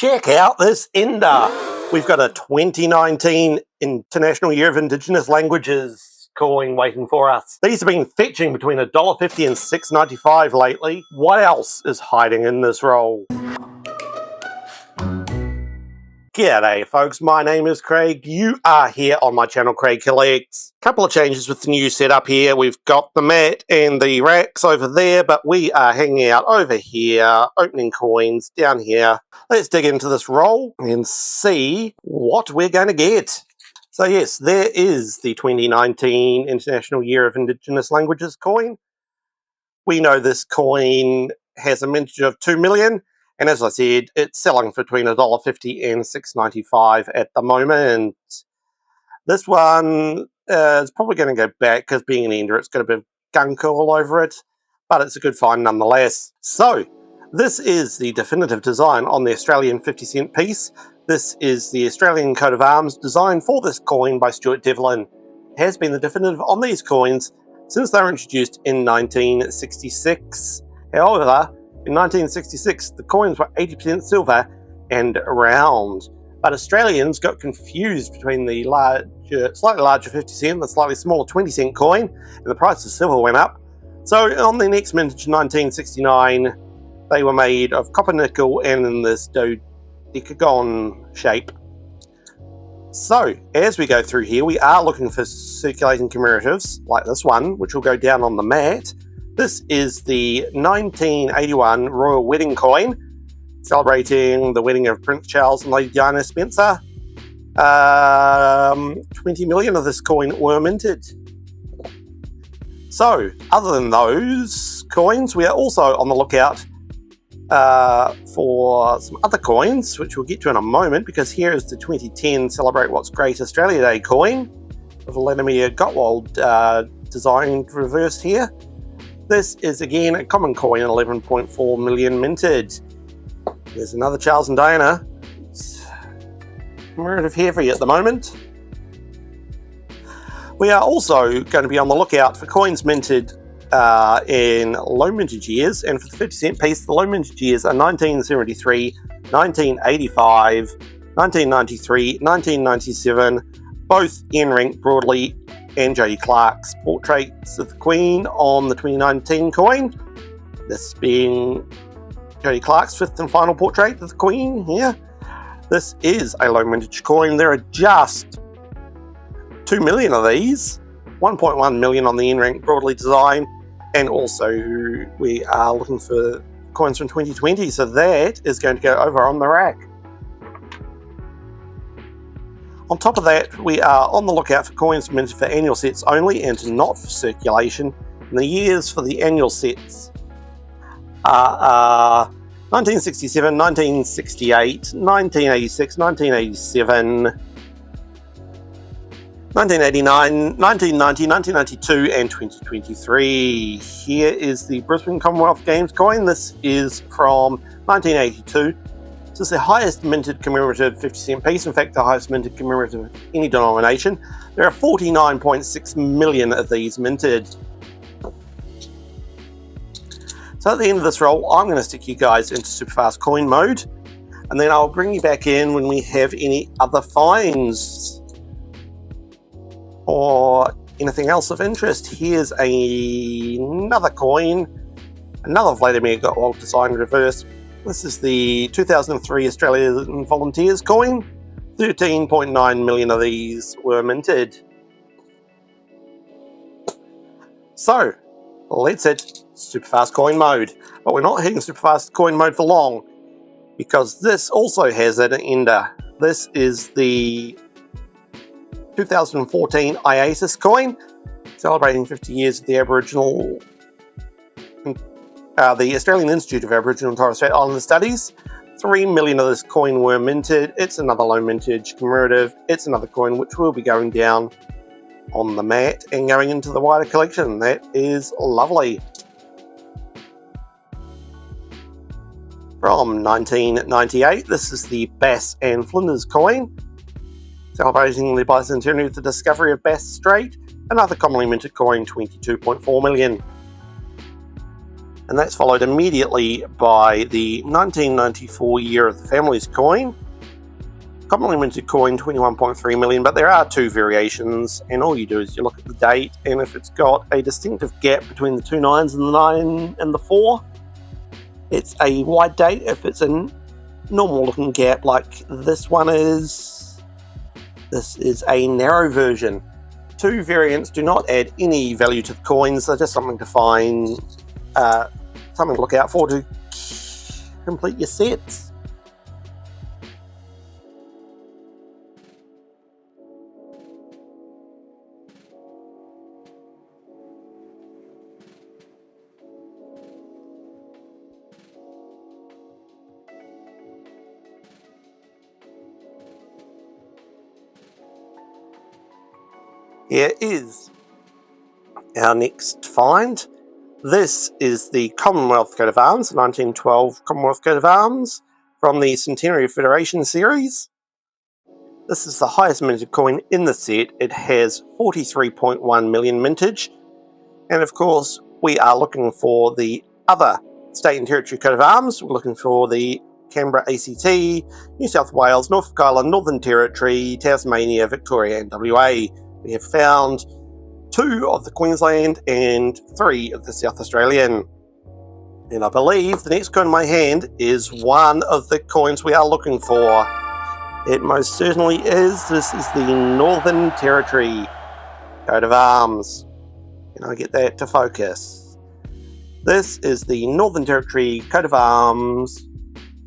Check out this Ender. We've got a 2019 International Year of Indigenous Languages coin waiting for us. These have been fetching between $1.50 and $6.95 lately. What else is hiding in this roll? G'day folks, my name is Craig. You are here on my channel, Craig Collects. Couple of changes with the new setup here. We've got the mat and the racks over there, but we are hanging out over here, opening coins down here. Let's dig into this roll and see what we're going to get. So yes, there is the 2019 International Year of Indigenous Languages coin. We know this coin has a mintage of 2 million. And as I said, it's selling for between $1.50 and $6.95 at the moment. This one is probably going to go back because being an Ender, it's got a bit of gunk all over it. But it's a good find nonetheless. So, this is the definitive design on the Australian 50-cent piece. This is the Australian coat of arms designed for this coin by Stuart Devlin. It has been the definitive on these coins since they were introduced in 1966. However, in 1966, the coins were 80% silver and round, but Australians got confused between the slightly larger 50 cent and the slightly smaller 20 cent coin, and the price of silver went up. So on the next mintage, 1969, they were made of copper nickel and in this dodecagon shape. So as we go through here, we are looking for circulating commemoratives like this one, which will go down on the mat. This is the 1981 Royal Wedding coin, celebrating the wedding of Prince Charles and Lady Diana Spencer. 20 million of this coin were minted. So, other than those coins, we are also on the lookout for some other coins, which we'll get to in a moment, because here is the 2010 Celebrate What's Great Australia Day coin, with Vladimir Gottwald designed reversed here. This is again a common coin, 11.4 million minted. There's another Charles and Diana. It's commemorative here for you at the moment. We are also going to be on the lookout for coins minted in low mintage years, and for the 50 cent piece, the low mintage years are 1973, 1985, 1993, 1997, both in rank broadly, and Jodie Clark's portraits of the Queen on the 2019 coin. This being Jodie Clark's fifth and final portrait of the Queen here. This is a low mintage coin. There are just 2 million of these, 1.1 million on the in-rank broadly design, and also we are looking for coins from 2020, so that is going to go over on the rack. On top of that, we are on the lookout for coins minted for annual sets only and not for circulation. And the years for the annual sets are 1967, 1968, 1986, 1987, 1989, 1990, 1992, and 2023. Here is the Brisbane Commonwealth Games coin. This is from 1982. This is the highest minted commemorative 50 cent piece, in fact the highest minted commemorative of any denomination. There are 49.6 million of these minted. So at the end of this roll, I'm going to stick you guys into super fast coin mode, and then I'll bring you back in when we have any other finds or anything else of interest. Here's another coin, another Vladimir Gottwald design reverse. This is the 2003 Australian Volunteers coin. 13.9 million of these were minted. So, let's hit super fast coin mode. But we're not hitting super fast coin mode for long, because this also has an Ender. This is the 2014 IASIS coin, celebrating 50 years of the Aboriginal the Australian Institute of Aboriginal and Torres Strait Islander Studies. 3 million of this coin were minted. It's another low mintage commemorative. It's another coin which will be going down on the mat and going into the wider collection. That is lovely. From 1998, this is the Bass and Flinders coin, celebrating the bicentenary of the discovery of Bass Strait. Another commonly minted coin, 22.4 million. and that's followed immediately by the 1994 Year of the Family's coin. Commonly minted coin, 21.3 million, but there are two variations, and all you do is you look at the date, and if it's got a distinctive gap between the two nines and the 9 and the 4, it's a wide date. If it's a normal looking gap like this one is, this is a narrow version. Two variants do not add any value to the coins, they're just something to find, something to look out for to complete your sets. Here is our next find. This is the Commonwealth coat of arms, the 1912 Commonwealth coat of arms from the Centenary of Federation series. This is the highest minted coin in the set. It has 43.1 million mintage, and of course we are looking for the other state and territory coat of arms. We're looking for the Canberra ACT, New South Wales, Norfolk Island, Northern Territory, Tasmania, Victoria and WA. We have found 2 of the Queensland and 3 of the South Australian. And I believe the next coin in my hand is one of the coins we are looking for. It most certainly is. This is the Northern Territory coat of arms. Can I get that to focus? This is the Northern Territory coat of arms.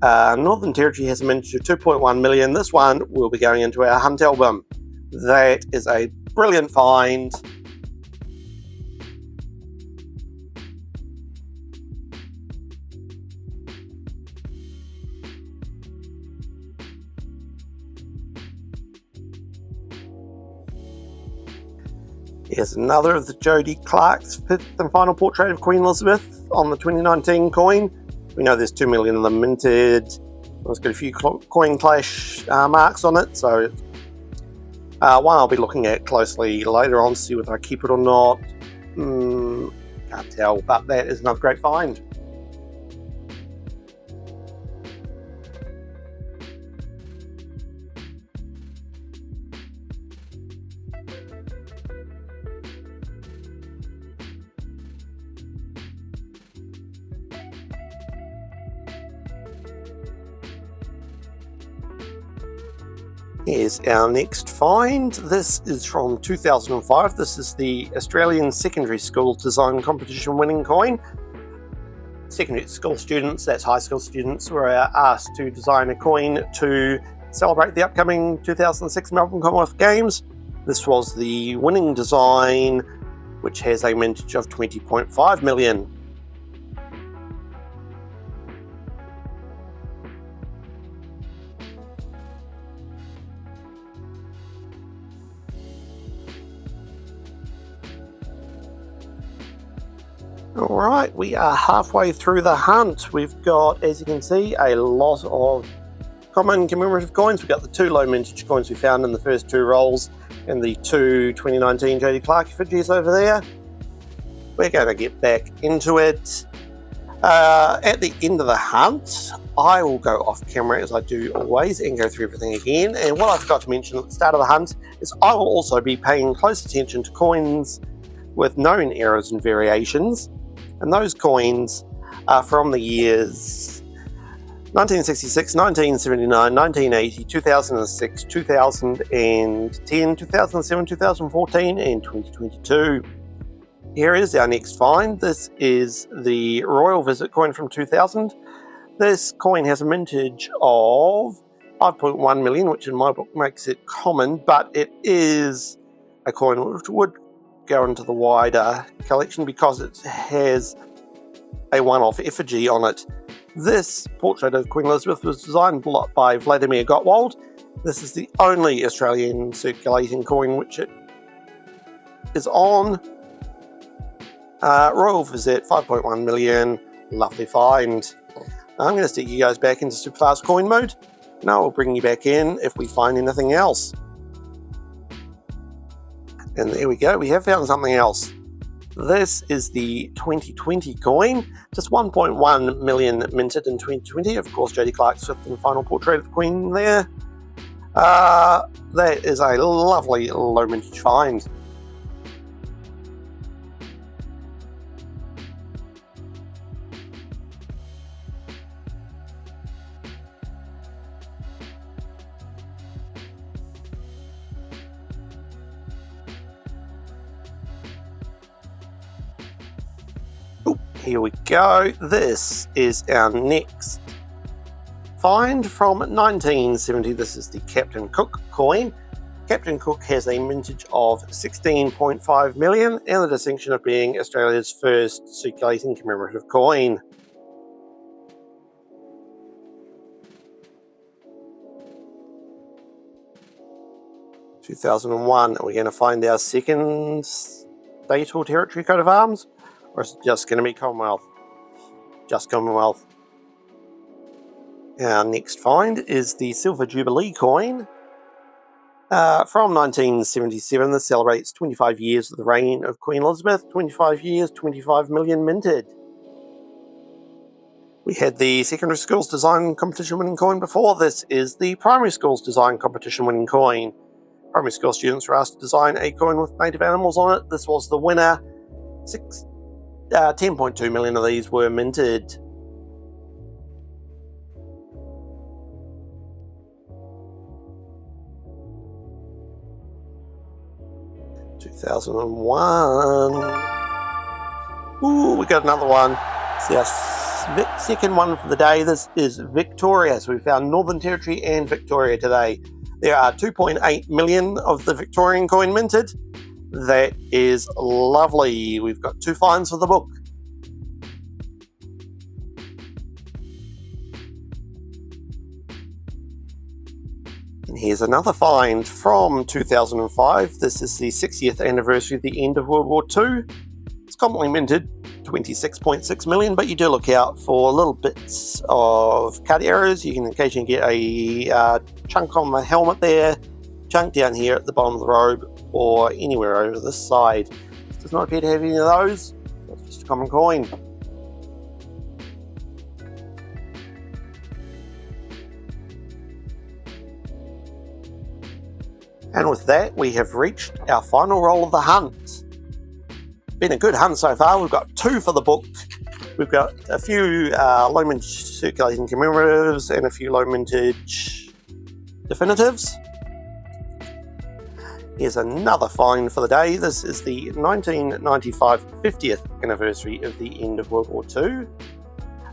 Northern Territory has a mintage of 2.1 million. This one will be going into our hunt album. That is a brilliant find. Here's another of the Jodie Clark's 5th and final portrait of Queen Elizabeth on the 2019 coin. We know there's 2 million of them minted. It's got a few coin clash marks on it, so one I'll be looking at closely later on to see whether I keep it or not. Can't tell, but that is another great find. Here's our next find. This is from 2005. This is the Australian Secondary School Design Competition winning coin. Secondary school students, that's high school students, were asked to design a coin to celebrate the upcoming 2006 Melbourne Commonwealth Games. This was the winning design, which has a mintage of 20.5 million. Alright, we are halfway through the hunt. We've got, as you can see, a lot of common commemorative coins. We've got the 2 low mintage coins we found in the first 2 rolls and the 2 2019 Jodie Clark effigies over there. We're going to get back into it. At the end of the hunt, I will go off camera as I do always and go through everything again. And what I forgot to mention at the start of the hunt is I will also be paying close attention to coins with known errors and variations. And those coins are from the years 1966, 1979, 1980, 2006, 2010, 2007, 2014, and 2022. Here is our next find. This is the Royal Visit coin from 2000. This coin has a mintage of 5.1 million, which in my book makes it common, but it is a coin which would go into the wider collection because it has a one-off effigy on it. This portrait of Queen Elizabeth was designed by Vladimir Gottwald. This is the only Australian circulating coin which it is on. Royal Visit, 5.1 million, lovely find. I'm going to stick you guys back into super fast coin mode. Now we'll bring you back in if we find anything else. And there we go, we have found something else. This is the 2020 coin, just 1.1 million minted in 2020. Of course, Jodie Clark's fifth and final portrait of the Queen there. That is a lovely low mintage find. Here we go. This is our next find from 1970. This is the Captain Cook coin. Captain Cook has a mintage of 16.5 million and the distinction of being Australia's first circulating commemorative coin. (2001). Are we going to find our second state or territory coat of arms? Or is it just going to be Commonwealth? Just Commonwealth. Our next find is the Silver Jubilee coin. From 1977, this celebrates 25 years of the reign of Queen Elizabeth. 25 years, 25 million minted. We had the secondary schools design competition winning coin before. This is the primary schools design competition winning coin. Primary school students were asked to design a coin with native animals on it. This was the winner. 10.2 million of these were minted. (2001). Ooh, we got another one. It's our second one for the day. This is Victoria. So we found Northern Territory and Victoria today. There are 2.8 million of the Victorian coin minted. That is lovely. We've got two finds for the book. And here's another find from 2005. This is the 60th anniversary of the end of World War II. It's commonly minted 26.6 million, but you do look out for little bits of cut errors. You can occasionally get a chunk on the helmet there, chunk down here at the bottom of the robe, or anywhere over this side. It does not appear to have any of those. It's just a common coin. And with that, we have reached our final roll of the hunt. Been a good hunt so far. We've got two for the book. We've got a few low mintage circulating commemoratives and a few low mintage definitives. Here's another find for the day. This is the 1995 50th anniversary of the end of World War II.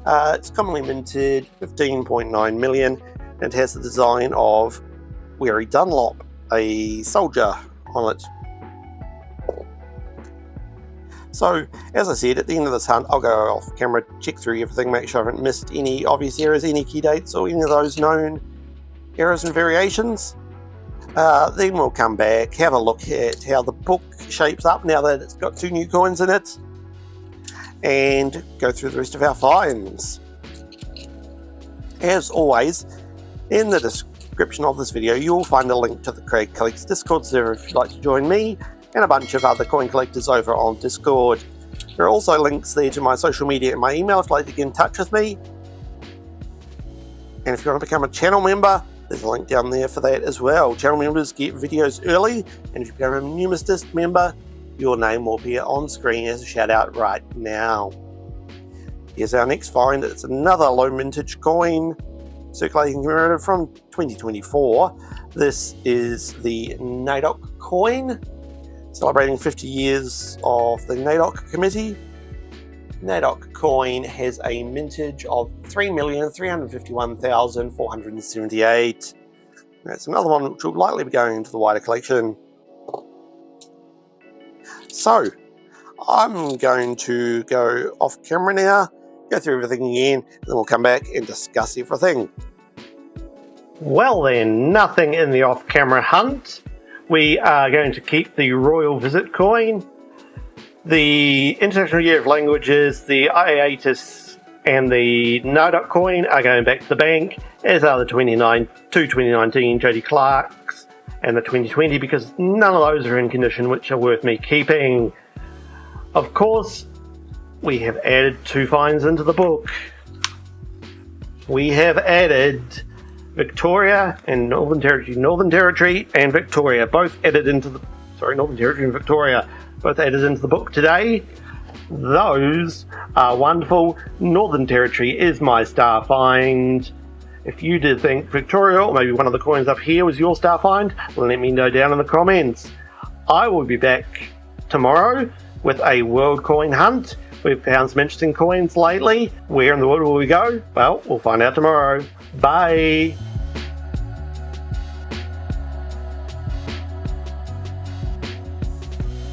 It's commonly minted 15.9 million and it has the design of Weary Dunlop, a soldier on it. So, as I said, at the end of this hunt, I'll go off camera, check through everything, make sure I haven't missed any obvious errors, any key dates, or any of those known errors and variations. Then we'll come back, have a look at how the book shapes up now that it's got two new coins in it, and go through the rest of our finds. As always, in the description of this video, you'll find a link to the Craig Collects Discord server if you'd like to join me, and a bunch of other coin collectors over on Discord. There are also links there to my social media and my email if you'd like to get in touch with me. And if you want to become a channel member, there's a link down there for that as well. Channel members get videos early, and if you become a numismatist member, your name will appear on screen as a shout out right now. Here's our next find. It's another low mintage coin, circulating commemorative from 2024. This is the NAIDOC coin, celebrating 50 years of the NAIDOC committee. NAIDOC coin has a mintage of 3,351,478. That's another one which will likely be going into the wider collection. So, I'm going to go off camera now, go through everything again, and then we'll come back and discuss everything. Well then, nothing in the off-camera hunt. We are going to keep the Royal Visit coin. The International Year of Languages, the IATIS, and the NAIDOC coin are going back to the bank, as are the 2019 Jodie Clark's and the 2020, because none of those are in condition which are worth me keeping. Of course, we have added 2 finds into the book. We have added Victoria and Northern Territory and Victoria, both added into the... Sorry, Northern Territory and Victoria, both added into the book today. Those are wonderful. Northern Territory is my star find. If you did think Victoria, or maybe one of the coins up here, was your star find, let me know down in the comments. I will be back tomorrow with a world coin hunt. We've found some interesting coins lately. Where in the world will we go? Well, we'll find out tomorrow. Bye!